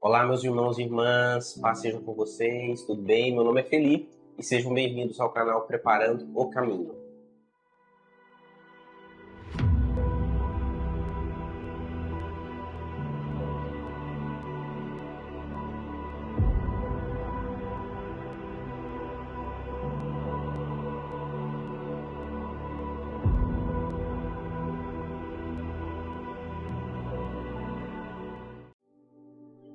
Olá, meus irmãos e irmãs, paz seja com vocês, tudo bem? Meu nome é Felipe e sejam bem-vindos ao canal Preparando o Caminho.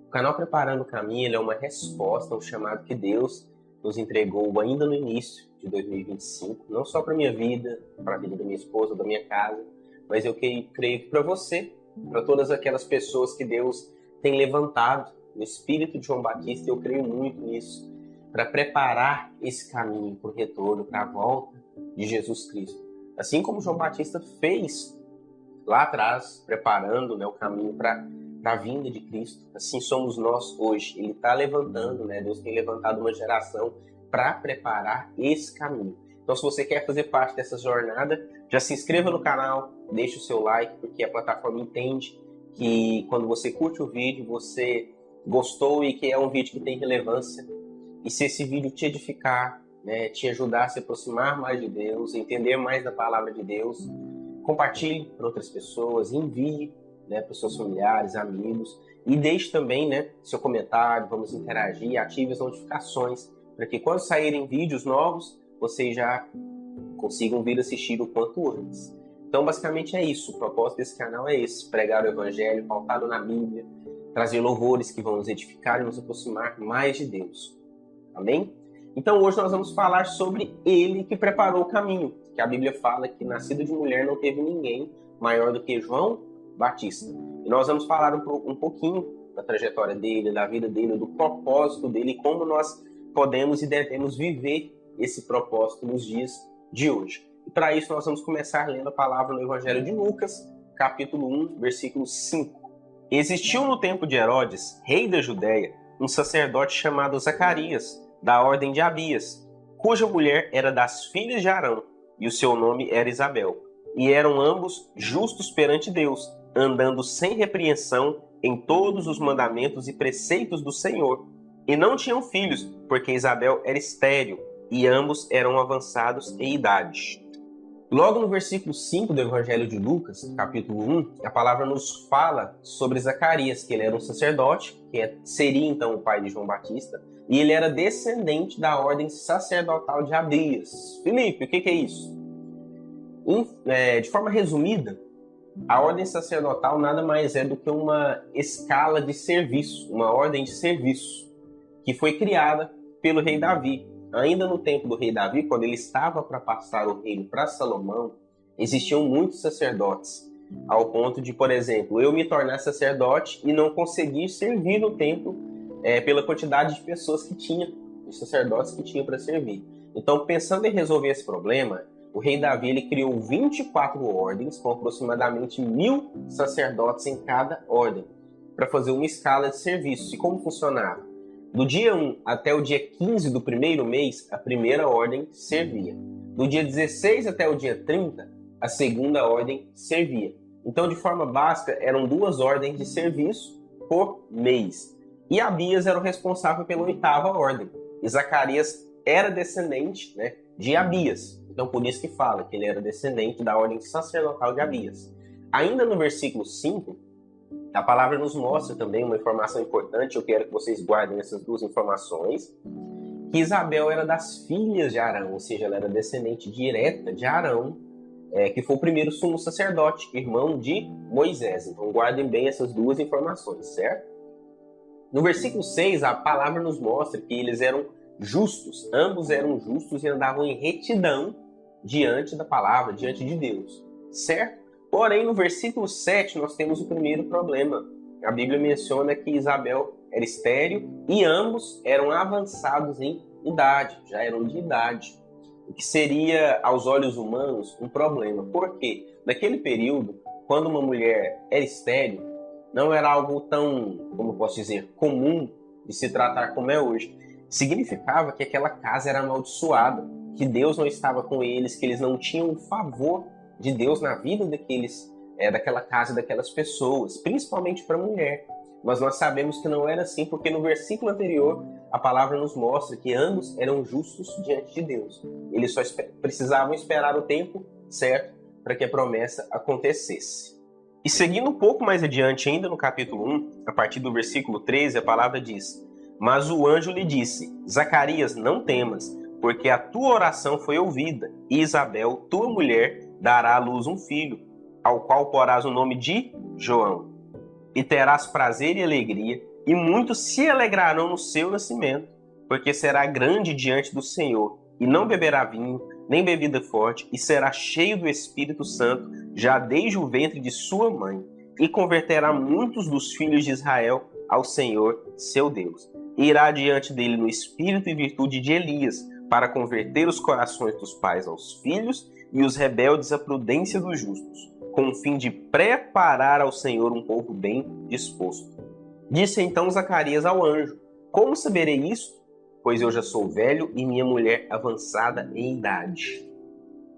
O canal Preparando o Caminho ele é uma resposta ao chamado que Deus nos entregou ainda no início de 2025, não só para a minha vida, para a vida da minha esposa, da minha casa, mas eu creio que para você, para todas aquelas pessoas que Deus tem levantado no espírito de João Batista, eu creio muito nisso, para preparar esse caminho para o retorno, para a volta de Jesus Cristo. Assim como João Batista fez lá atrás, preparando o caminho para a vinda de Cristo, assim somos nós hoje. Ele está levantando, Deus tem levantado uma geração para preparar esse caminho. Então, se você quer fazer parte dessa jornada, já se inscreva no canal, deixe o seu like, porque a plataforma entende que quando você curte o vídeo, você gostou e que é um vídeo que tem relevância. E se esse vídeo te edificar, te ajudar a se aproximar mais de Deus, entender mais da palavra de Deus, compartilhe para outras pessoas, envie para os seus familiares, amigos, e deixe também seu comentário, vamos interagir, ative as notificações, para que quando saírem vídeos novos, vocês já consigam vir assistir o quanto antes. Então, basicamente é isso, o propósito desse canal é esse, pregar o Evangelho pautado na Bíblia, trazer louvores que vão nos edificar e nos aproximar mais de Deus. Amém? Então, hoje nós vamos falar sobre ele que preparou o caminho, que a Bíblia fala que nascido de mulher não teve ninguém maior do que João Batista. E nós vamos falar um pouquinho da trajetória dele, da vida dele, do propósito dele e como nós podemos e devemos viver esse propósito nos dias de hoje. E para isso nós vamos começar lendo a palavra no Evangelho de Lucas, capítulo 1, versículo 5. Existiu no tempo de Herodes, rei da Judéia, um sacerdote chamado Zacarias, da ordem de Abias, cuja mulher era das filhas de Arão, e o seu nome era Isabel. E eram ambos justos perante Deus, andando sem repreensão em todos os mandamentos e preceitos do Senhor. E não tinham filhos, porque Isabel era estéril, e ambos eram avançados em idade. Logo no versículo 5 do Evangelho de Lucas, capítulo 1, a palavra nos fala sobre Zacarias, que ele era um sacerdote, que seria então o pai de João Batista, e ele era descendente da ordem sacerdotal de Abias. Felipe, o que é isso? De forma resumida, a ordem sacerdotal nada mais é do que uma escala de serviço, uma ordem de serviço, que foi criada pelo rei Davi. Ainda no tempo do rei Davi, quando ele estava para passar o reino para Salomão, existiam muitos sacerdotes, ao ponto de, por exemplo, eu me tornar sacerdote e não conseguir servir no templo pela quantidade de pessoas que tinha, os sacerdotes que tinham para servir. Então, pensando em resolver esse problema, o rei Davi ele criou 24 ordens, com aproximadamente 1000 sacerdotes em cada ordem, para fazer uma escala de serviço. E como funcionava? Do dia 1 até o dia 15 do primeiro mês, a primeira ordem servia. Do dia 16 até o dia 30, a segunda ordem servia. Então, de forma básica, eram 2 ordens de serviço por mês. E Abias era o responsável pela 8ª ordem. E Zacarias era descendente de Abias. Então, por isso que fala que ele era descendente da ordem sacerdotal de Abias. Ainda no versículo 5, a palavra nos mostra também uma informação importante, eu quero que vocês guardem essas 2 informações, que Isabel era das filhas de Arão, ou seja, ela era descendente direta de Arão, que foi o primeiro sumo sacerdote, irmão de Moisés. Então, guardem bem essas 2 informações, certo? No versículo 6, a palavra nos mostra que eles eram justos, ambos eram justos e andavam em retidão diante da palavra, diante de Deus, certo? Porém, no versículo 7, nós temos o primeiro problema. A Bíblia menciona que Isabel era estéril e ambos eram avançados em idade, já eram de idade, o que seria, aos olhos humanos, um problema. Por quê? Naquele período, quando uma mulher era estéril, não era algo tão, como eu posso dizer, comum de se tratar como é hoje. Significava que aquela casa era amaldiçoada, que Deus não estava com eles, que eles não tinham o favor de Deus na vida daquela casa, daquelas pessoas, principalmente para a mulher. Mas nós sabemos que não era assim, porque no versículo anterior a palavra nos mostra que ambos eram justos diante de Deus. Eles só precisavam esperar o tempo certo para que a promessa acontecesse. E seguindo um pouco mais adiante, ainda no capítulo 1, a partir do versículo 13, a palavra diz: Mas o anjo lhe disse: Zacarias, não temas, porque a tua oração foi ouvida, e Isabel, tua mulher, dará à luz um filho, ao qual porás o nome de João. E terás prazer e alegria, e muitos se alegrarão no seu nascimento, porque será grande diante do Senhor, e não beberá vinho, nem bebida forte, e será cheio do Espírito Santo, já desde o ventre de sua mãe, e converterá muitos dos filhos de Israel ao Senhor, seu Deus. E irá diante dele no espírito e virtude de Elias, para converter os corações dos pais aos filhos, e os rebeldes à prudência dos justos, com o fim de preparar ao Senhor um povo bem disposto. Disse então Zacarias ao anjo: Como saberei isto? Pois eu já sou velho e minha mulher avançada em idade.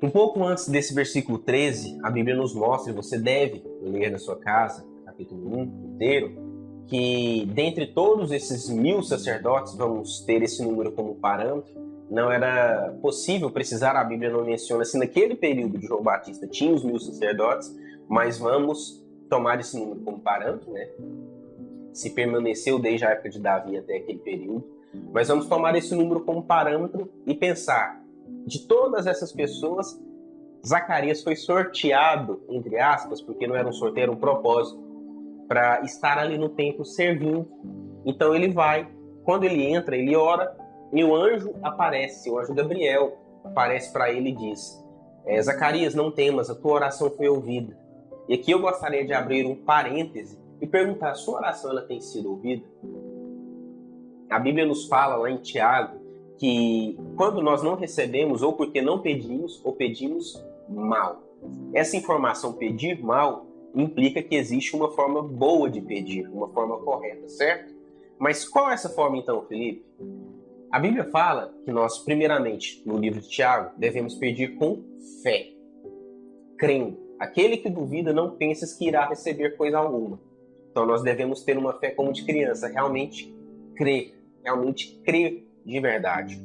Um pouco antes desse versículo 13, a Bíblia nos mostra, e você deve ler na sua casa, capítulo 1 inteiro, que dentre todos esses 1000 sacerdotes, vamos ter esse número como parâmetro, não era possível precisar, a Bíblia não menciona se naquele período de João Batista tinha os 1000 sacerdotes, mas vamos tomar esse número como parâmetro, né? Se permaneceu desde a época de Davi até aquele período, mas vamos tomar esse número como parâmetro e pensar, de todas essas pessoas, Zacarias foi sorteado, entre aspas, porque não era um sorteio, era um propósito, para estar ali no templo servindo. Então ele vai, quando ele entra, ele ora, e o anjo aparece, o anjo Gabriel aparece para ele e diz: Zacarias, não temas, a tua oração foi ouvida. E aqui eu gostaria de abrir um parêntese e perguntar: a sua oração ela tem sido ouvida? A Bíblia nos fala lá em Tiago que quando nós não recebemos, ou porque não pedimos, ou pedimos mal. Essa informação, pedir mal, implica que existe uma forma boa de pedir, uma forma correta, certo? Mas qual é essa forma então, Felipe? A Bíblia fala que nós, primeiramente, no livro de Tiago, devemos pedir com fé, crendo. Aquele que duvida não pensa que irá receber coisa alguma. Então nós devemos ter uma fé como de criança, realmente crer de verdade.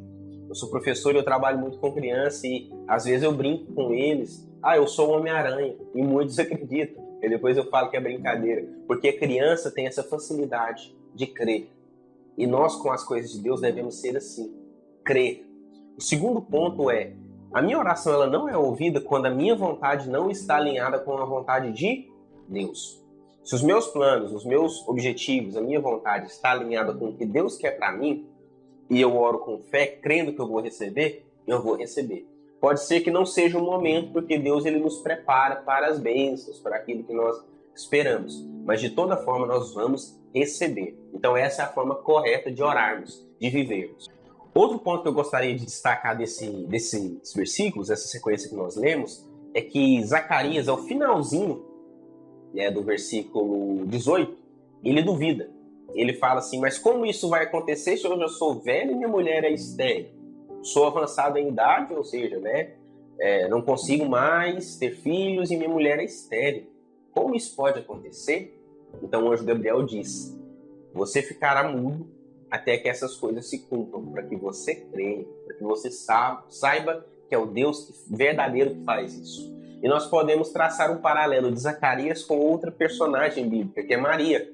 Eu sou professor e eu trabalho muito com criança e às vezes eu brinco com eles: eu sou o Homem-Aranha, e muitos acreditam. E depois eu falo que é brincadeira, porque a criança tem essa facilidade de crer. E nós, com as coisas de Deus, devemos ser assim, crer. O segundo ponto é: a minha oração ela não é ouvida quando a minha vontade não está alinhada com a vontade de Deus. Se os meus planos, os meus objetivos, a minha vontade está alinhada com o que Deus quer para mim, e eu oro com fé, crendo que eu vou receber, eu vou receber. Pode ser que não seja o momento, porque Deus ele nos prepara para as bênçãos, para aquilo que nós esperamos. Mas de toda forma nós vamos receber. Então essa é a forma correta de orarmos, de vivermos. Outro ponto que eu gostaria de destacar desses versículos, essa sequência que nós lemos, é que Zacarias, ao finalzinho do versículo 18, ele duvida. Ele fala assim: mas como isso vai acontecer se eu já sou velho e minha mulher é estéril? Sou avançado em idade, ou seja, não consigo mais ter filhos e minha mulher é estéril. Como isso pode acontecer? Então o anjo Gabriel diz: você ficará mudo até que essas coisas se cumpram, para que você creia, para que você saiba que é o Deus verdadeiro que faz isso. E nós podemos traçar um paralelo de Zacarias com outra personagem bíblica, que é Maria.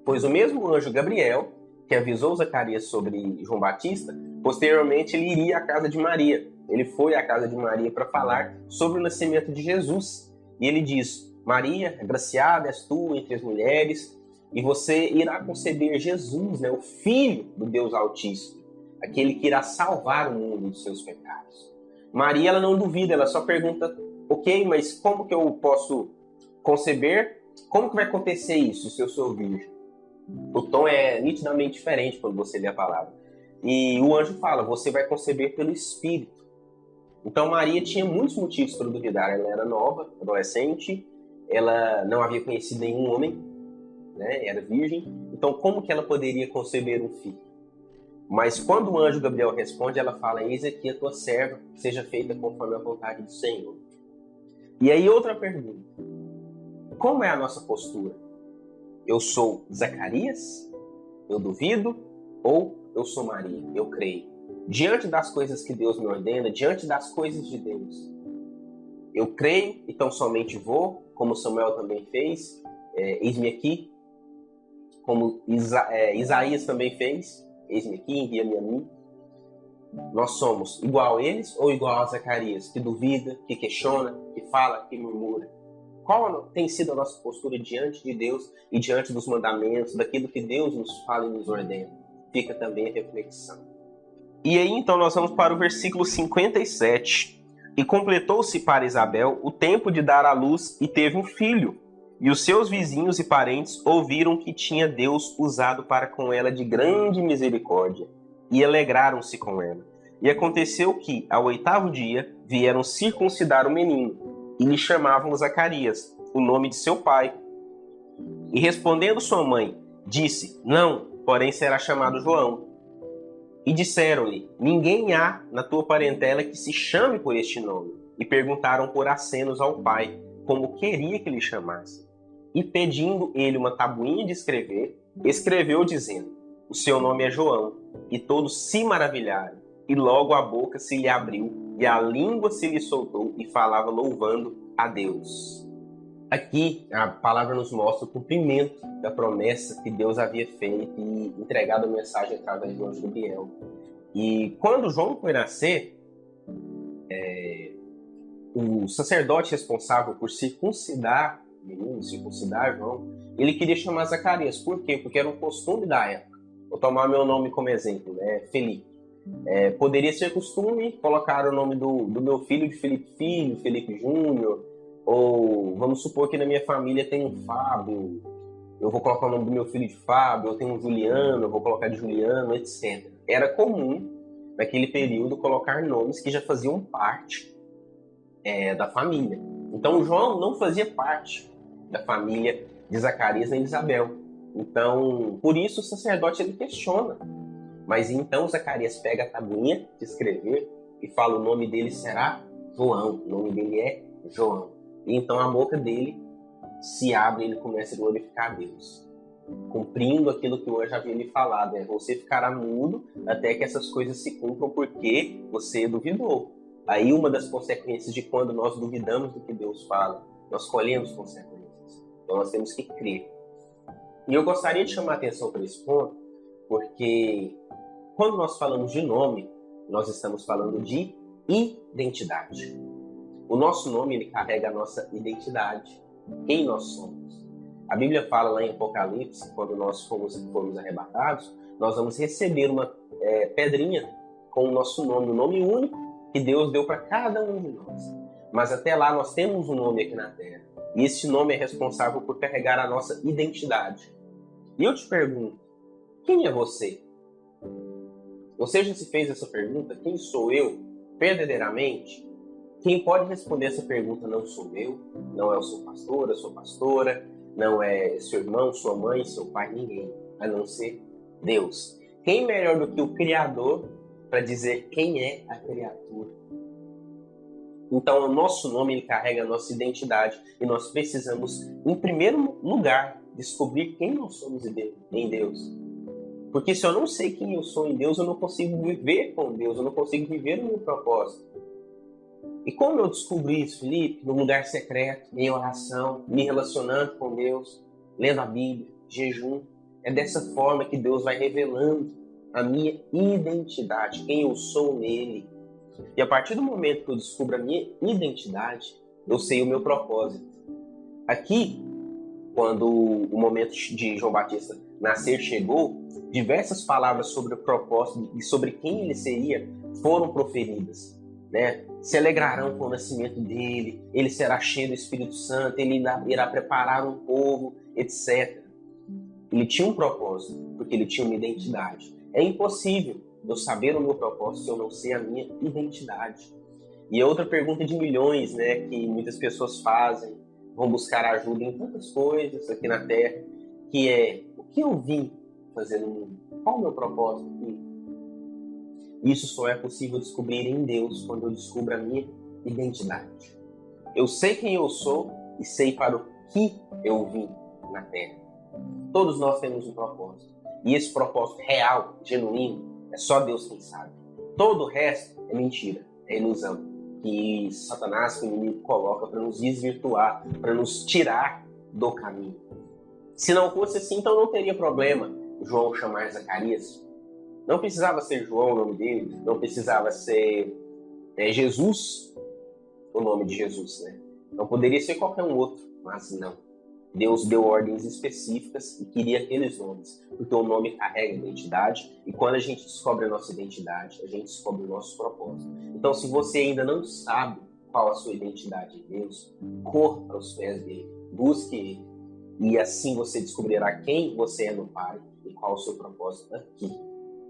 Pois o mesmo anjo Gabriel, que avisou Zacarias sobre João Batista, posteriormente ele iria à casa de Maria. Ele foi à casa de Maria para falar sobre o nascimento de Jesus. E ele diz: Maria, agraciada és tu entre as mulheres, e você irá conceber Jesus, o Filho do Deus Altíssimo, aquele que irá salvar o mundo dos seus pecados. Maria, ela não duvida, ela só pergunta: ok, mas como que eu posso conceber? Como que vai acontecer isso se eu sou virgem? O tom é nitidamente diferente quando você lê a palavra. E o anjo fala: você vai conceber pelo Espírito. Então Maria tinha muitos motivos para duvidar. Ela era nova, adolescente, ela não havia conhecido nenhum homem, era virgem. Então como que ela poderia conceber um filho? Mas quando o anjo Gabriel responde, ela fala: eis aqui a tua serva, seja feita conforme a vontade do Senhor. E aí outra pergunta: como é a nossa postura? Eu sou Zacarias? Eu duvido? Ou eu sou Maria? Eu creio. Diante das coisas que Deus me ordena, diante das coisas de Deus, eu creio, então somente vou, como Samuel também fez, eis-me aqui, como Isaías também fez, eis-me aqui, envia-me a mim. Nós somos igual a eles ou igual a Zacarias, que duvida, que questiona, que fala, que murmura? Qual tem sido a nossa postura diante de Deus e diante dos mandamentos, daquilo que Deus nos fala e nos ordena? Fica também a reflexão. E aí, então, nós vamos para o versículo 57. E completou-se para Isabel o tempo de dar à luz e teve um filho. E os seus vizinhos e parentes ouviram que tinha Deus usado para com ela de grande misericórdia, e alegraram-se com ela. E aconteceu que, ao 8º dia, vieram circuncidar o menino, e lhe chamavam Zacarias, o nome de seu pai. E respondendo sua mãe, disse, não, porém será chamado João. E disseram-lhe, ninguém há na tua parentela que se chame por este nome. E perguntaram por acenos ao pai, como queria que lhe chamasse. E pedindo ele uma tabuinha de escrever, escreveu dizendo, o seu nome é João. E todos se maravilharam. E logo a boca se lhe abriu, e a língua se lhe soltou, e falava louvando a Deus. Aqui a palavra nos mostra o cumprimento da promessa que Deus havia feito e entregado a mensagem através do anjo Gabriel. E quando João foi nascer, o sacerdote responsável por circuncidar o menino, circuncidar João, ele queria chamar Zacarias. Por quê? Porque era um costume da época. Vou tomar meu nome como exemplo, né? Felipe. Poderia ser costume colocar o nome do meu filho de Felipe Filho, Felipe Júnior, ou vamos supor que na minha família tem um Fábio, eu vou colocar o nome do meu filho de Fábio, eu tenho um Juliano, eu vou colocar de Juliano, etc. Era comum, naquele período, colocar nomes que já faziam parte da família. Então, João não fazia parte da família de Zacarias nem de Isabel. Então, por isso o sacerdote ele questiona. Mas então Zacarias pega a tabuinha de escrever e fala o nome dele será João. O nome dele é João. E então a boca dele se abre e ele começa a glorificar a Deus, cumprindo aquilo que o anjo havia lhe falado. Você ficará mudo até que essas coisas se cumpram porque você duvidou. Aí uma das consequências de quando nós duvidamos do que Deus fala, nós colhemos consequências. Então nós temos que crer. E eu gostaria de chamar a atenção para esse ponto, porque quando nós falamos de nome, nós estamos falando de identidade. O nosso nome ele carrega a nossa identidade, quem nós somos. A Bíblia fala lá em Apocalipse, quando nós formos arrebatados, nós vamos receber uma pedrinha com o nosso nome, um nome único que Deus deu para cada um de nós. Mas até lá nós temos um nome aqui na Terra. E esse nome é responsável por carregar a nossa identidade. E eu te pergunto, quem é você? Você já se fez essa pergunta? Quem sou eu? Verdadeiramente? Quem pode responder essa pergunta não sou eu, não é o seu pastor, a sua pastora, não é seu irmão, sua mãe, seu pai, ninguém, a não ser Deus. Quem melhor do que o Criador para dizer quem é a criatura? Então, o nosso nome ele carrega a nossa identidade e nós precisamos, em primeiro lugar, descobrir quem nós somos em Deus. Porque se eu não sei quem eu sou em Deus, eu não consigo viver com Deus, eu não consigo viver o meu propósito. E como eu descobri isso, Felipe? No lugar secreto, em oração, me relacionando com Deus, lendo a Bíblia, jejum. É dessa forma que Deus vai revelando a minha identidade, quem eu sou nele. E a partir do momento que eu descubro a minha identidade, eu sei o meu propósito. Aqui, quando o momento de João Batista nascer chegou, diversas palavras sobre o propósito e sobre quem ele seria foram proferidas. Né? Se alegrarão com o nascimento dele, ele será cheio do Espírito Santo, ele irá preparar um povo, etc. Ele tinha um propósito, porque ele tinha uma identidade. É impossível eu saber o meu propósito se eu não sei a minha identidade. E outra pergunta de milhões, né, que muitas pessoas fazem, vão buscar ajuda em tantas coisas aqui na Terra, que é, o que eu vim fazer no mundo? Qual o meu propósito aqui? Isso só é possível descobrir em Deus quando eu descubro a minha identidade. Eu sei quem eu sou e sei para o que eu vim na Terra. Todos nós temos um propósito. E esse propósito real, genuíno, é só Deus quem sabe. Todo o resto é mentira, é ilusão. Que Satanás, que o inimigo, coloca para nos desvirtuar, para nos tirar do caminho. Se não fosse assim, então não teria problema João chamar Zacarias. Não precisava ser João o nome dele, não precisava ser Jesus o nome de Jesus, né? Não poderia ser qualquer um outro, mas não. Deus deu ordens específicas e queria aqueles nomes, porque o nome carrega identidade, e quando a gente descobre a nossa identidade, a gente descobre o nosso propósito. Então, se você ainda não sabe qual a sua identidade em Deus, corra para os pés dele, busque ele, e assim você descobrirá quem você é no Pai e qual o seu propósito aqui.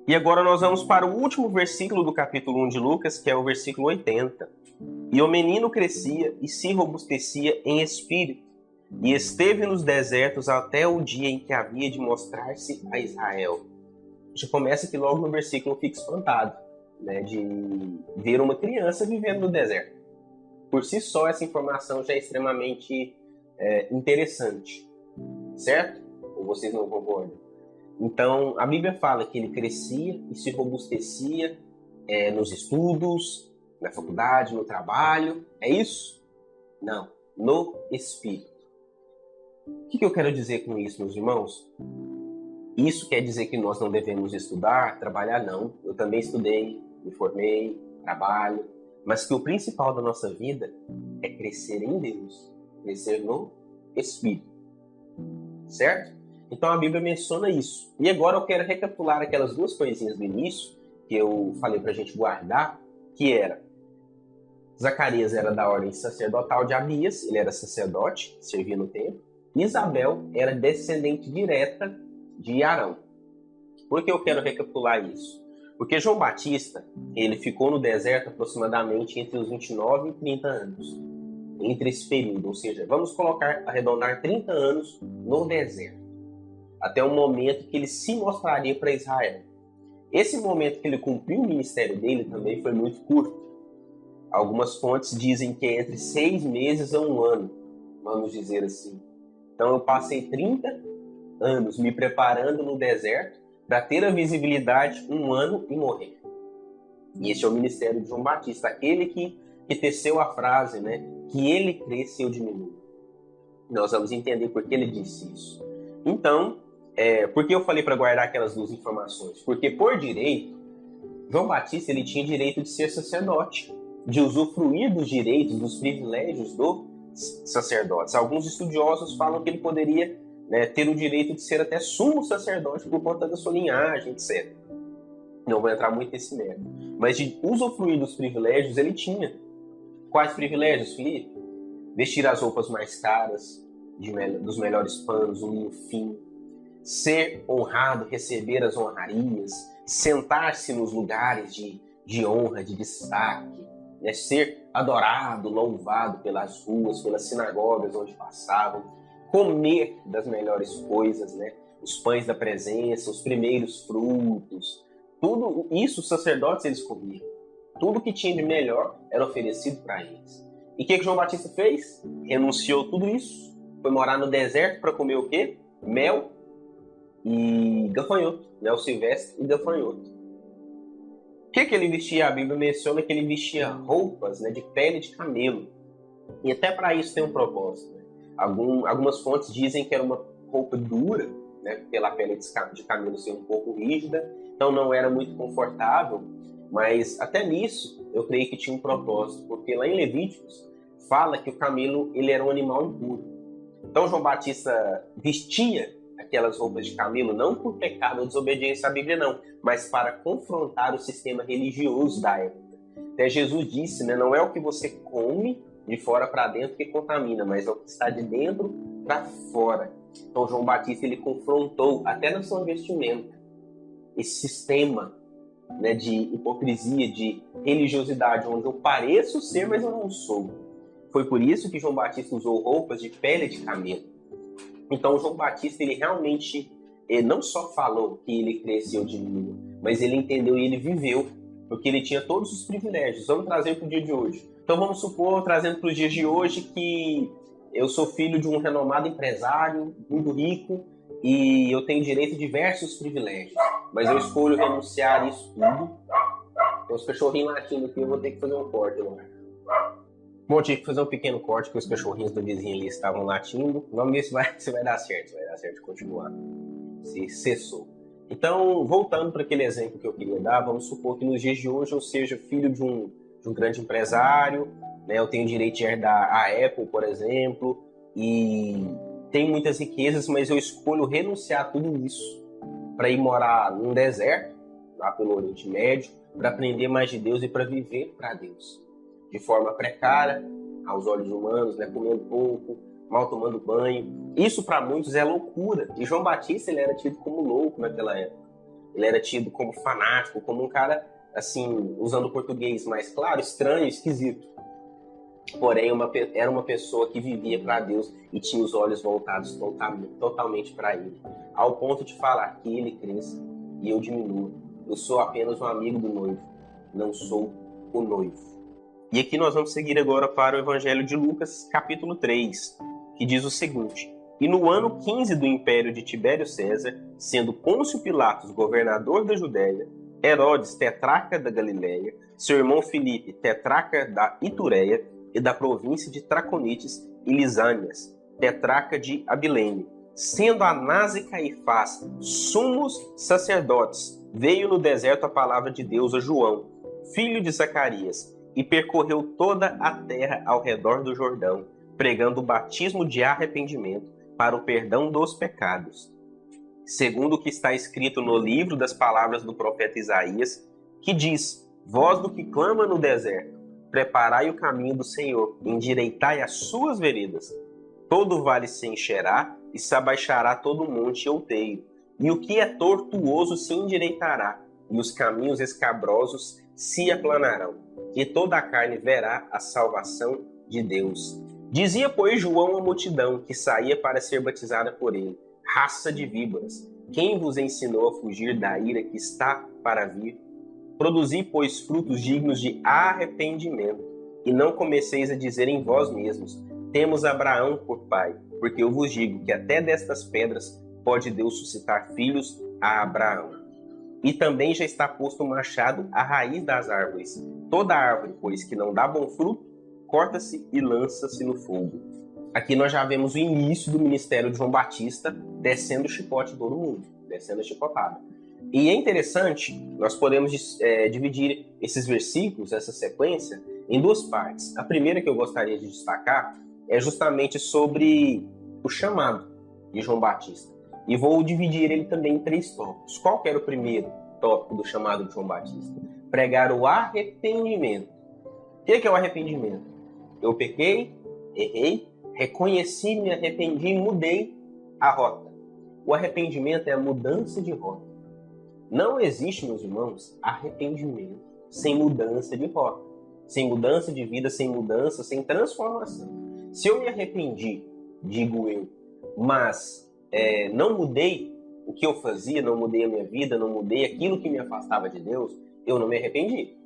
E agora nós vamos para o último versículo do capítulo 1 de Lucas, que é o versículo 80. E o menino crescia e se robustecia em espírito, e esteve nos desertos até o dia em que havia de mostrar-se a Israel. Já começa que logo no versículo fica espantado, né, de ver uma criança vivendo no deserto. Por si só, essa informação já é extremamente interessante, certo? Ou vocês não concordam? Então, a Bíblia fala que ele crescia e se robustecia nos estudos, na faculdade, no trabalho. É isso? Não. No espírito. O que eu quero dizer com isso, meus irmãos? Isso quer dizer que nós não devemos estudar, trabalhar? Não. Eu também estudei, me formei, trabalho. Mas que o principal da nossa vida é crescer em Deus. Crescer no espírito. Certo? Então a Bíblia menciona isso. E agora eu quero recapitular aquelas duas coisinhas do início que eu falei pra gente guardar, que era Zacarias era da ordem sacerdotal de Abias, ele era sacerdote, servia no templo. Isabel era descendente direta de Arão. Por que eu quero recapitular isso? Porque João Batista, ele ficou no deserto aproximadamente entre os 29 e 30 anos. Entre esse período, ou seja, vamos arredondar 30 anos no deserto. Até o momento que ele se mostraria para Israel. Esse momento que ele cumpriu o ministério dele também foi muito curto. Algumas fontes dizem que é entre 6 meses a 1 ano, vamos dizer assim. Então eu passei 30 anos me preparando no deserto para ter a visibilidade 1 ano e morrer. E esse é o ministério de João Batista, aquele que teceu a frase, né, que ele cresça e eu diminua. Nós vamos entender por que ele disse isso. Então, por que eu falei para guardar aquelas duas informações? Porque por direito, João Batista ele tinha direito de ser sacerdote, de usufruir dos direitos, dos privilégios do sacerdote. Alguns estudiosos falam que ele poderia ter o direito de ser até sumo sacerdote por conta da sua linhagem, etc. Não vou entrar muito nesse mérito. Mas de usufruir dos privilégios, ele tinha. Quais privilégios, Felipe? Vestir as roupas mais caras, dos melhores panos, um linho fino. Ser honrado, receber as honrarias. Sentar-se nos lugares de honra, de destaque. Ser adorado, louvado pelas ruas, pelas sinagogas onde passavam, comer das melhores coisas, os pães da presença, os primeiros frutos, tudo isso os sacerdotes eles comiam. Tudo que tinha de melhor era oferecido para eles. E o que João Batista fez? Renunciou tudo isso, foi morar no deserto para comer o quê? Mel e gafanhoto, mel silvestre e gafanhoto. O que ele vestia? A Bíblia menciona que ele vestia roupas de pele de camelo. E até para isso tem um propósito. Algumas fontes dizem que era uma roupa dura, pela pele de camelo ser um pouco rígida, então não era muito confortável, mas até nisso eu creio que tinha um propósito, porque lá em Levíticos fala que o camelo ele era um animal impuro. Então João Batista vestia aquelas roupas de camelo, não por pecado ou desobediência à Bíblia, não, mas para confrontar o sistema religioso da época. Até Jesus disse, não é o que você come de fora para dentro que contamina, mas é o que está de dentro para fora. Então João Batista ele confrontou, até na sua vestimenta, esse sistema de hipocrisia, de religiosidade, onde eu pareço ser, mas eu não sou. Foi por isso que João Batista usou roupas de pele de camelo. Então, João Batista, ele realmente não só falou que ele cresceu de diminuiu, mas ele entendeu e ele viveu, porque ele tinha todos os privilégios. Vamos trazer para o dia de hoje. Então, vamos supor, trazendo para os dias de hoje, que eu sou filho de um renomado empresário, muito rico, e eu tenho direito a diversos privilégios, mas eu escolho renunciar a isso tudo. Tem os cachorrinhos latindo aqui, eu vou ter que fazer um corte, não é? Bom, tive que fazer um pequeno corte, que os cachorrinhos do vizinho ali estavam latindo. Vamos ver se vai dar certo, se vai dar certo continuar. Se cessou. Então, voltando para aquele exemplo que eu queria dar, vamos supor que nos dias de hoje eu seja filho de um grande empresário, né? Eu tenho direito de herdar a Apple, por exemplo, e tenho muitas riquezas, mas eu escolho renunciar a tudo isso para ir morar num deserto, lá pelo Oriente Médio, para aprender mais de Deus e para viver para Deus. De forma precária, aos olhos humanos, né? Comendo pouco, mal tomando banho. Isso para muitos é loucura. E João Batista, ele era tido como louco naquela época. Ele era tido como fanático, como um cara, assim, usando o português mais claro, estranho, esquisito. Porém, era uma pessoa que vivia para Deus e tinha os olhos voltados totalmente para Ele. Ao ponto de falar que Ele cresça e eu diminuo. Eu sou apenas um amigo do noivo, não sou o noivo. E aqui nós vamos seguir agora para o Evangelho de Lucas, capítulo 3, que diz o seguinte: E no ano 15 do império de Tibério César, sendo Pôncio Pilatos governador da Judéia, Herodes tetrarca da Galiléia, seu irmão Filipe tetrarca da Itureia e da província de Traconites e Lisânias, tetrarca de Abilene, sendo Anás e Caifás sumos sacerdotes, veio no deserto a palavra de Deus a João, filho de Zacarias, e percorreu toda a terra ao redor do Jordão, pregando o batismo de arrependimento para o perdão dos pecados. Segundo o que está escrito no livro das palavras do profeta Isaías, que diz: Voz do que clama no deserto, preparai o caminho do Senhor, endireitai as suas veredas. Todo vale se encherá e se abaixará todo monte outeiro, e o que é tortuoso se endireitará, e os caminhos escabrosos se aplanarão, e toda a carne verá a salvação de Deus. Dizia, pois, João à multidão que saía para ser batizada por ele: Raça de víboras, quem vos ensinou a fugir da ira que está para vir? Produzi, pois, frutos dignos de arrependimento, e não comeceis a dizer em vós mesmos: Temos Abraão por pai, porque eu vos digo que até destas pedras pode Deus suscitar filhos a Abraão. E também já está posto o machado à raiz das árvores. Toda árvore, pois, que não dá bom fruto, corta-se e lança-se no fogo. Aqui nós já vemos o início do ministério de João Batista descendo o chicote de todo mundo, descendo a chicotada. E é interessante, nós podemos dividir esses versículos, essa sequência, em duas partes. A primeira que eu gostaria de destacar é justamente sobre o chamado de João Batista. E vou dividir ele também em três tópicos. Qual que era o primeiro tópico do chamado de João Batista? Pregar o arrependimento. O que é o arrependimento? Eu pequei, errei, reconheci, me arrependi e mudei a rota. O arrependimento é a mudança de rota. Não existe, meus irmãos, arrependimento sem mudança de rota, sem mudança de vida, sem mudança, sem transformação. Se eu me arrependi, digo eu, mas não mudei o que eu fazia, não mudei a minha vida, não mudei aquilo que me afastava de Deus, eu não me arrependi.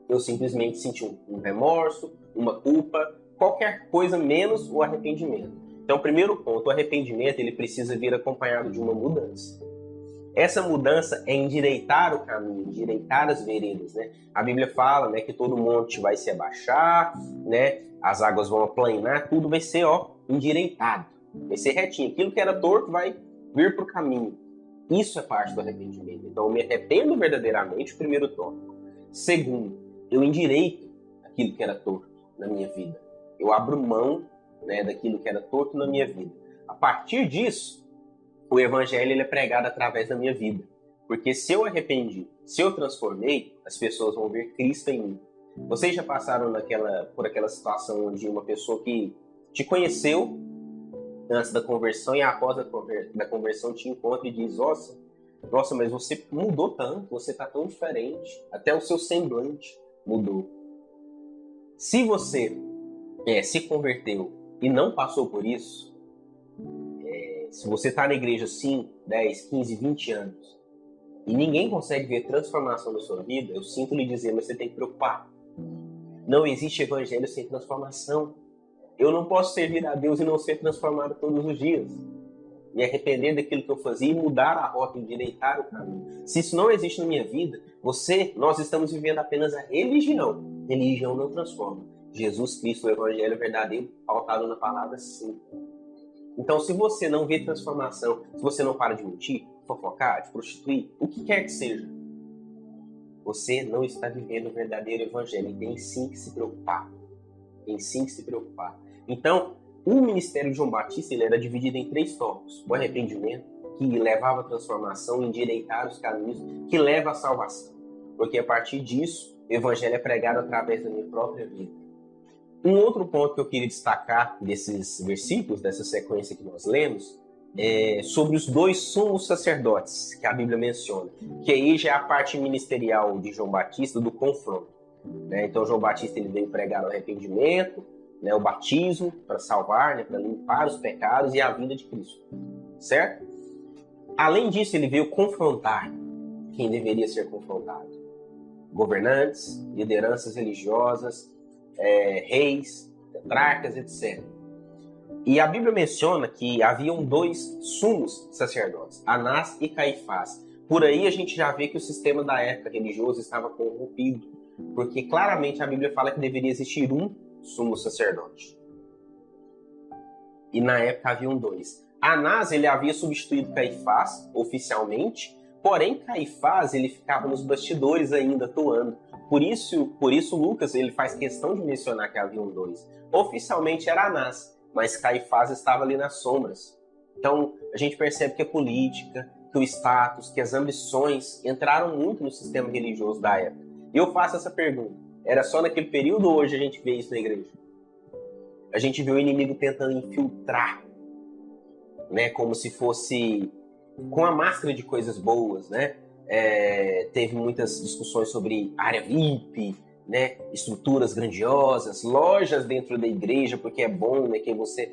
Eu simplesmente senti um remorso, uma culpa, qualquer coisa menos o arrependimento. Então, primeiro ponto, o arrependimento ele precisa vir acompanhado de uma mudança. Essa mudança é endireitar o caminho, endireitar as veredas, né? A Bíblia fala, né, que todo monte vai se abaixar, né? As águas vão aplanar, tudo vai ser, endireitado. Vai ser retinho. Aquilo que era torto vai vir para o caminho. Isso é parte do arrependimento. Então, eu me arrependo verdadeiramente, o primeiro tópico. Segundo, eu endireito aquilo que era torto na minha vida. Eu abro mão, né, daquilo que era torto na minha vida. A partir disso, o evangelho ele é pregado através da minha vida. Porque se eu arrependi, se eu transformei, as pessoas vão ver Cristo em mim. Vocês já passaram por aquela situação onde uma pessoa que te conheceu antes da conversão e após da conversão te encontra e diz: nossa, mas você mudou tanto, você está tão diferente, até o seu semblante mudou. Se você se converteu e não passou por isso, se você está na igreja 5, 10, 15, 20 anos e ninguém consegue ver transformação na sua vida, eu sinto lhe dizer, mas você tem que preocupar. Não existe evangelho sem transformação. Eu não posso servir a Deus e não ser transformado todos os dias. me arrepender daquilo que eu fazia e mudar a rota, endireitar o caminho. Se isso não existe na minha vida, nós estamos vivendo apenas a religião. Religião não transforma. Jesus Cristo, o Evangelho verdadeiro, pautado na palavra, sim. Então, se você não vê transformação, se você não para de mentir, fofocar, de prostituir, o que quer que seja, você não está vivendo o verdadeiro Evangelho e tem sim que se preocupar. Tem sim que se preocupar. Então, o ministério de João Batista ele era dividido em 3 tópicos. O arrependimento, que levava à transformação, endireitar os caminhos, que leva à salvação. Porque a partir disso, o Evangelho é pregado através da minha própria vida. Um outro ponto que eu queria destacar desses versículos, dessa sequência que nós lemos, é sobre os 2 sumos sacerdotes que a Bíblia menciona, que aí já é a parte ministerial de João Batista do confronto. Então, João Batista ele veio pregar o arrependimento, o batismo para salvar, para limpar os pecados e a vinda de Cristo, certo? Além disso, ele veio confrontar quem deveria ser confrontado: governantes, lideranças religiosas, reis, tetrarcas, etc. E a Bíblia menciona que haviam 2 sumos sacerdotes, Anás e Caifás. Por aí a gente já vê que o sistema da época religioso estava corrompido, porque claramente a Bíblia fala que deveria existir um sumo sacerdote. E na época haviam 2. Anás ele havia substituído Caifás oficialmente, porém Caifás ele ficava nos bastidores ainda atuando. Por isso Lucas ele faz questão de mencionar que haviam 2. Oficialmente era Anás, mas Caifás estava ali nas sombras. Então a gente percebe que a política, que o status, que as ambições entraram muito no sistema religioso da época. E eu faço essa pergunta: era só naquele período ou hoje a gente vê isso na igreja? A gente vê o inimigo tentando infiltrar, como se fosse com a máscara de coisas boas, teve muitas discussões sobre área VIP, estruturas grandiosas, lojas dentro da igreja, porque é bom, que você,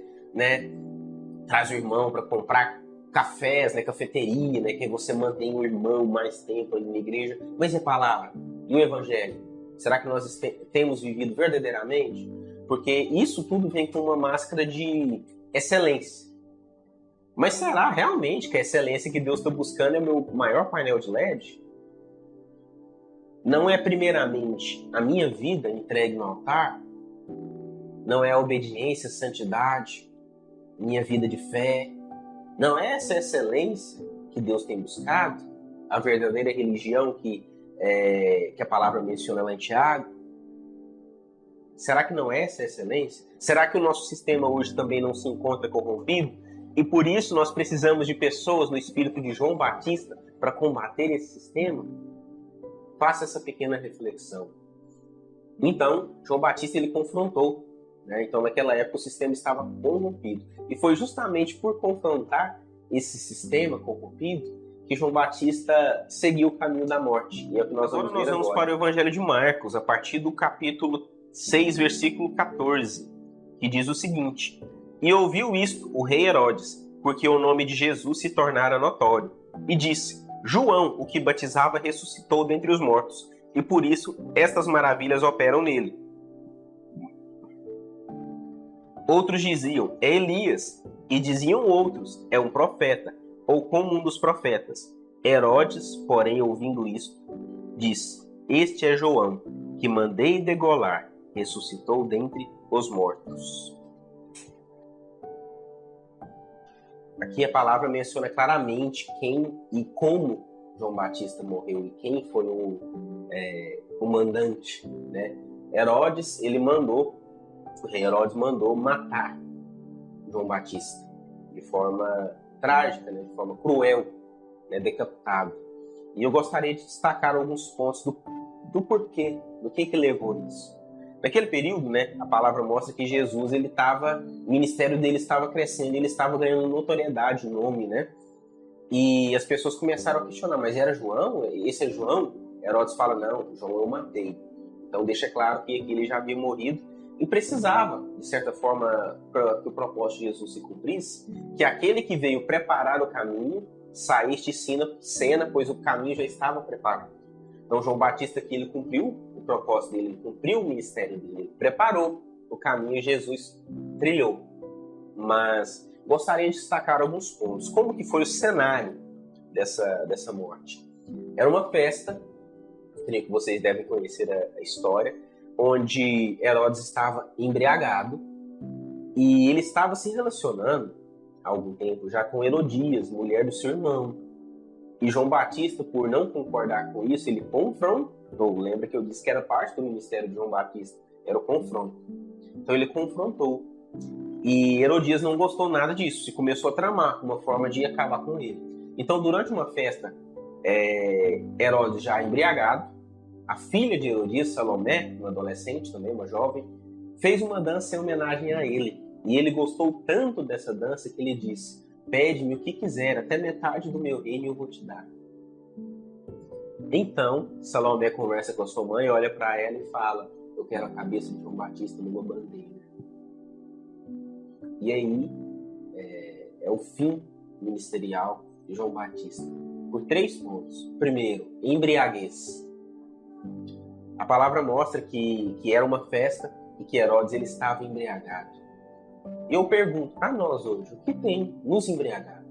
traz o irmão para comprar cafés, cafeteria, que você mantém o irmão mais tempo ali na igreja. Mas a palavra e o evangelho, será que nós temos vivido verdadeiramente? Porque isso tudo vem com uma máscara de excelência. Mas será realmente que a excelência que Deus está buscando é o meu maior painel de LED? Não é primeiramente a minha vida entregue no altar? Não é a obediência, a santidade, minha vida de fé? Não é essa excelência que Deus tem buscado? A verdadeira religião que a palavra menciona lá em Tiago? Será que não é essa a excelência? Será que o nosso sistema hoje também não se encontra corrompido? E por isso nós precisamos de pessoas no espírito de João Batista para combater esse sistema? Faça essa pequena reflexão. Então, João Batista ele confrontou. Então, naquela época, o sistema estava corrompido. E foi justamente por confrontar esse sistema corrompido que João Batista seguiu o caminho da morte. E é o que nós vamos ver agora. Nós vamos para o Evangelho de Marcos, a partir do capítulo 6, versículo 14, que diz o seguinte: E ouviu isto o rei Herodes, porque o nome de Jesus se tornara notório, e disse: João, o que batizava, ressuscitou dentre os mortos, e por isso estas maravilhas operam nele. Outros diziam: é Elias, e diziam outros: é um profeta, ou como um dos profetas. Herodes, porém, ouvindo isto, disse: Este é João, que mandei degolar, ressuscitou dentre os mortos. Aqui a palavra menciona claramente quem e como João Batista morreu e quem foi o mandante. Herodes, o rei Herodes mandou matar João Batista de forma trágica, de forma cruel, decapitado. E eu gostaria de destacar alguns pontos do porquê, do que levou isso. Naquele período, a palavra mostra que Jesus, o ministério dele estava crescendo, ele estava ganhando notoriedade, nome, E as pessoas começaram a questionar: mas era João? Esse é João? Herodes fala: não, João eu matei. Então deixa claro que ele já havia morrido e precisava, de certa forma, para que o propósito de Jesus se cumprisse, que aquele que veio preparar o caminho saísse de cena, pois o caminho já estava preparado. Então João Batista aqui, ele cumpriu o propósito dele, ele cumpriu o ministério dele, ele preparou o caminho e Jesus trilhou. Mas gostaria de destacar alguns pontos. Como que foi o cenário dessa morte? Era uma festa, creio que vocês devem conhecer a história, onde Herodes estava embriagado e ele estava se relacionando há algum tempo já com Herodias, mulher do seu irmão. E João Batista, por não concordar com isso, ele confrontou. Lembra que eu disse que era parte do ministério de João Batista, era o confronto. Então ele confrontou. E Herodias não gostou nada disso e começou a tramar uma forma de acabar com ele. Então, durante uma festa, Herodes já embriagado, a filha de Herodias, Salomé, uma adolescente também, uma jovem, fez uma dança em homenagem a ele. E ele gostou tanto dessa dança que ele disse: pede-me o que quiser, até metade do meu reino eu vou te dar. Então, Salomé conversa com a sua mãe, olha para ela e fala: eu quero a cabeça de João Batista numa bandeira. E aí, é o fim ministerial de João Batista. Por 3 pontos. Primeiro, embriaguez. A palavra mostra que era uma festa e que Herodes ele estava embriagado. E eu pergunto a nós hoje, o que tem nos embriagado?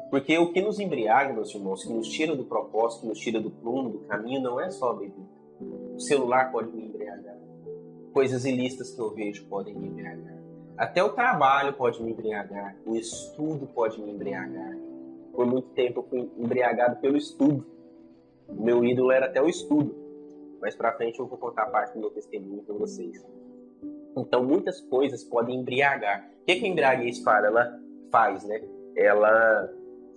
Porque o que nos embriaga, meus irmãos, que nos tira do propósito, que nos tira do prumo, do caminho, não é só a bebida. O celular pode me embriagar. Coisas ilícitas que eu vejo podem me embriagar. Até o trabalho pode me embriagar. O estudo pode me embriagar. Por muito tempo eu fui embriagado pelo estudo. O meu ídolo era até o estudo. Mais pra frente eu vou contar parte do meu testemunho para vocês. Então muitas coisas podem embriagar. O que a embriaguez ela faz, né? Ela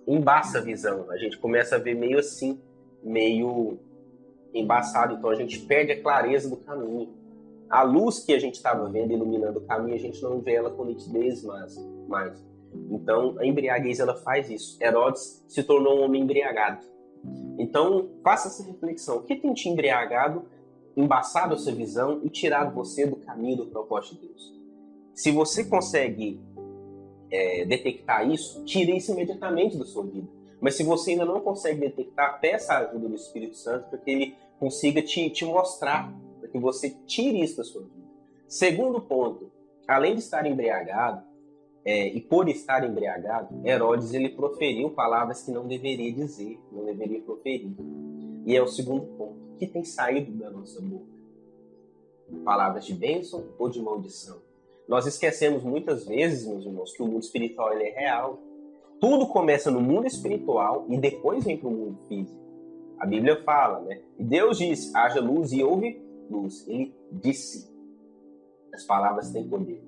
embaça a visão. A gente começa a ver meio assim, meio embaçado. Então a gente perde a clareza do caminho. A luz que a gente estava vendo iluminando o caminho, a gente não vê ela com nitidez mais. Então, a embriaguez ela faz isso. Herodes se tornou um homem embriagado. Então, faça essa reflexão. O que tem te embriagado, embaçado essa visão e tirado você do caminho do propósito de Deus? Se você consegue detectar isso, tire isso imediatamente da sua vida. Mas se você ainda não consegue detectar, peça a ajuda do Espírito Santo para que ele consiga te mostrar, para que você tire isso da sua vida. Segundo ponto, além de estar embriagado, e por estar embriagado, Herodes ele proferiu palavras que não deveria dizer, não deveria proferir. E é o segundo ponto, que tem saído da nossa boca. Palavras de bênção ou de maldição. Nós esquecemos muitas vezes, meus irmãos, que o mundo espiritual ele é real. Tudo começa no mundo espiritual e depois vem para o mundo físico. A Bíblia fala, né? E Deus disse, haja luz e houve luz. Ele disse. As palavras têm poder.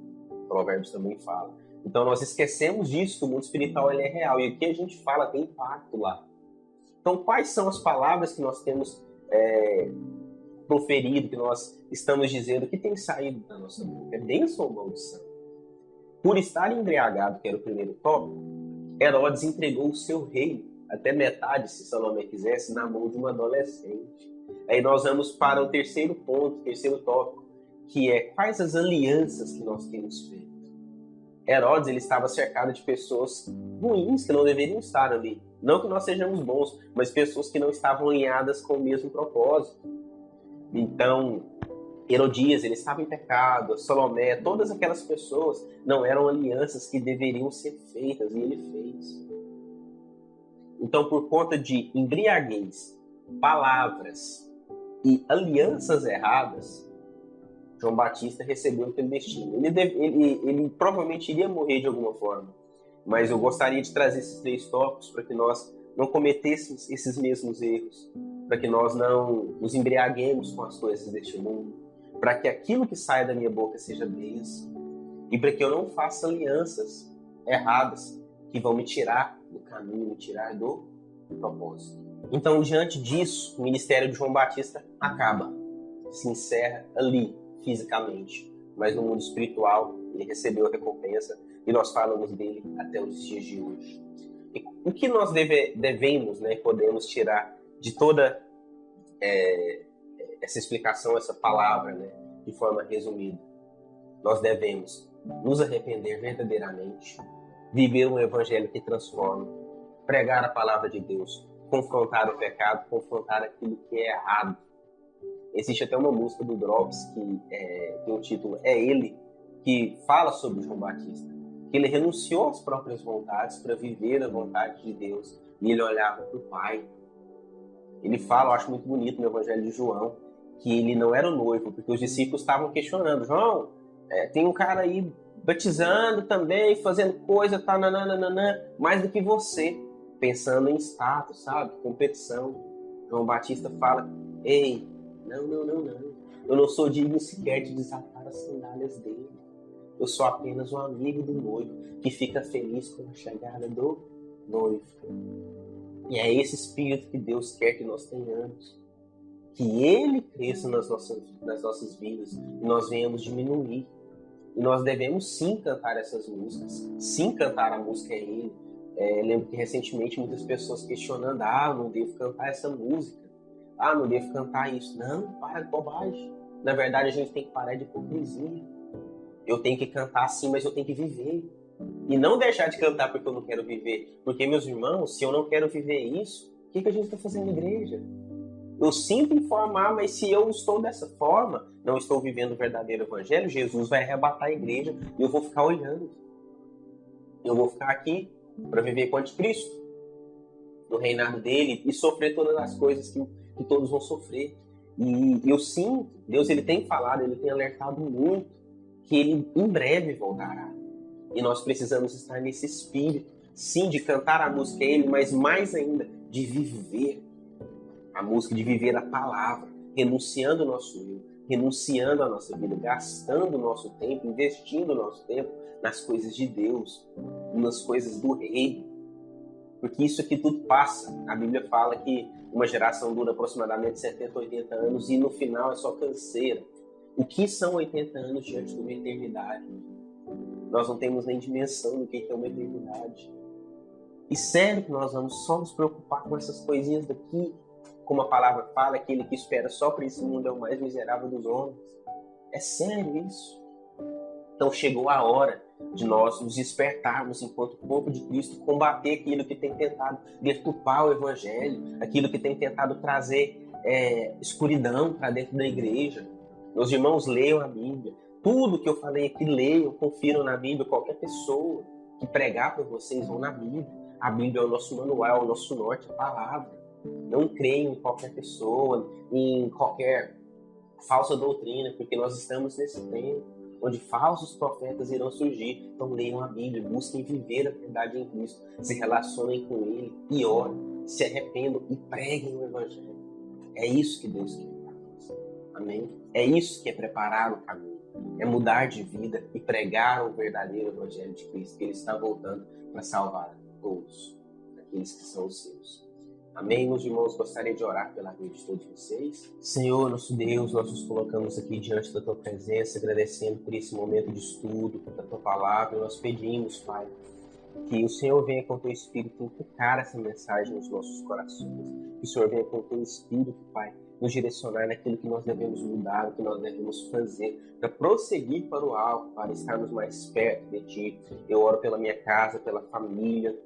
Provérbios também fala. Então nós esquecemos disso, que o mundo espiritual ele é real. E o que a gente fala tem impacto lá. Então quais são as palavras que nós temos proferido, que nós estamos dizendo, que tem saído da nossa boca? É bênção ou maldição? Por estar embriagado, que era o primeiro tópico, Herodes entregou o seu reino, até metade, se Salomé quisesse, na mão de uma adolescente. Aí nós vamos para o terceiro ponto, terceiro tópico, que é quais as alianças que nós temos feito. Herodes ele estava cercado de pessoas ruins que não deveriam estar ali. Não que nós sejamos bons, mas pessoas que não estavam alinhadas com o mesmo propósito. Então, Herodias, ele estava em pecado, Salomé, todas aquelas pessoas não eram alianças que deveriam ser feitas, e ele fez. Então, por conta de embriaguez, palavras e alianças erradas, João Batista recebeu aquele destino. Ele provavelmente iria morrer de alguma forma, mas eu gostaria de trazer esses 3 tópicos para que nós não cometêssemos esses mesmos erros, para que nós não nos embriaguemos com as coisas deste mundo, para que aquilo que sai da minha boca seja bênção, e para que eu não faça alianças erradas que vão me tirar do caminho, me tirar do propósito. Então, diante disso, o ministério de João Batista acaba, se encerra ali, fisicamente. Mas no mundo espiritual, ele recebeu a recompensa e nós falamos dele até os dias de hoje. E o que nós devemos, né, podemos tirar de toda essa explicação, essa palavra, né, de forma resumida? Nós devemos nos arrepender verdadeiramente, viver um evangelho que transforma, pregar a palavra de Deus, confrontar o pecado, confrontar aquilo que é errado. Existe até uma música do Drops que tem o título É Ele, que fala sobre João Batista, que ele renunciou às próprias vontades para viver a vontade de Deus. E ele olhava para o Pai. Ele fala, eu acho muito bonito no Evangelho de João, que ele não era o noivo, porque os discípulos estavam questionando. João, tem um cara aí batizando também, fazendo coisa, tá, nananana, mais do que você, pensando em status, sabe? Competição. João Batista fala, ei, não. Eu não sou digno sequer de desatar as sandálias dele. Eu sou apenas um amigo do noivo que fica feliz com a chegada do noivo. E é esse espírito que Deus quer que nós tenhamos. Que Ele cresça nas nossas vidas e nós venhamos diminuir. E nós devemos sim cantar essas músicas. Sim cantar a música é Ele. Lembro que recentemente muitas pessoas questionando, não devo cantar essa música. Não devo cantar isso. Não, para de bobagem. Na verdade, a gente tem que parar de hipocrisia. Eu tenho que cantar sim, mas eu tenho que viver. E não deixar de cantar porque eu não quero viver. Porque, meus irmãos, se eu não quero viver isso, o que a gente está fazendo na igreja? Eu sinto informar, mas se eu estou dessa forma, não estou vivendo o verdadeiro evangelho, Jesus vai arrebatar a igreja e eu vou ficar olhando. Eu vou ficar aqui para viver com o anticristo, no reinado dele, e sofrer todas as coisas que todos vão sofrer. E eu sinto, Deus ele tem falado, ele tem alertado muito, que ele em breve voltará. E nós precisamos estar nesse espírito, sim, de cantar a música a ele, mas mais ainda, de viver a música, de viver a palavra, renunciando o nosso eu, renunciando a nossa vida, gastando o nosso tempo, investindo o nosso tempo nas coisas de Deus, nas coisas do reino. Porque isso aqui tudo passa. A Bíblia fala que uma geração dura aproximadamente 70, 80 anos e no final é só canseira. O que são 80 anos diante de uma eternidade? Nós não temos nem dimensão do que é uma eternidade. E sério que nós vamos só nos preocupar com essas coisinhas daqui? Como a palavra fala, aquele que espera só para esse mundo é o mais miserável dos homens. É sério isso? Então chegou a hora de nós nos despertarmos enquanto corpo de Cristo, combater aquilo que tem tentado deturpar o Evangelho, aquilo que tem tentado trazer escuridão para dentro da igreja. Meus irmãos, leiam a Bíblia. Tudo que eu falei aqui, leiam, confiram na Bíblia. Qualquer pessoa que pregar para vocês, vão na Bíblia. A Bíblia é o nosso manual, é o nosso norte, a palavra. Não creiam em qualquer pessoa, em qualquer falsa doutrina, porque nós estamos nesse tempo onde falsos profetas irão surgir. Então leiam a Bíblia, busquem viver a verdade em Cristo, se relacionem com Ele e orem, se arrependam e preguem o Evangelho. É isso que Deus quer para nós. Amém? É isso que é preparar o caminho. É mudar de vida e pregar o verdadeiro Evangelho de Cristo, que Ele está voltando para salvar todos, aqueles que são os seus. Amém, meus irmãos? Gostaria de orar pela vida de todos vocês. Senhor, nosso Deus, nós nos colocamos aqui diante da Tua presença, agradecendo por esse momento de estudo da Tua palavra. Nós pedimos, Pai, que o Senhor venha com o Teu Espírito tocar essa mensagem nos nossos corações. Que o Senhor venha com o Teu Espírito, Pai, nos direcionar naquilo que nós devemos mudar, o que nós devemos fazer, para prosseguir para o alto, para estarmos mais perto de Ti. Eu oro pela minha casa, pela família,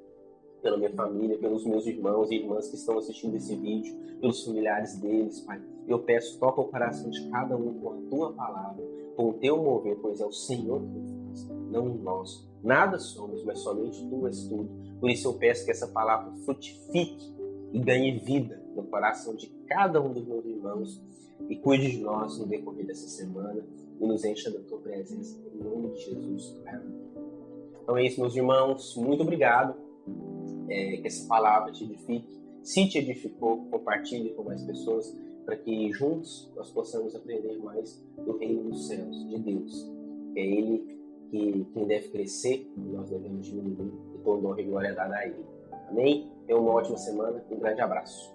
pelos meus irmãos e irmãs que estão assistindo esse vídeo, pelos familiares deles, Pai. Eu peço, toca o coração de cada um com a Tua palavra, com o Teu mover, pois é o Senhor que o faz, não nós. Nada somos, mas somente Tu és tudo. Por isso eu peço que essa palavra frutifique e ganhe vida no coração de cada um dos meus irmãos e cuide de nós no decorrer dessa semana e nos encha da Tua presença, em nome de Jesus. Amém. Então é isso, meus irmãos. Muito obrigado. Que essa palavra te edifique. Se te edificou, compartilhe com mais pessoas, para que juntos nós possamos aprender mais do reino dos céus, de Deus. É Ele quem deve crescer e nós devemos diminuir, e toda honra e glória dada a Ele. Amém? Tenha uma ótima semana e um grande abraço.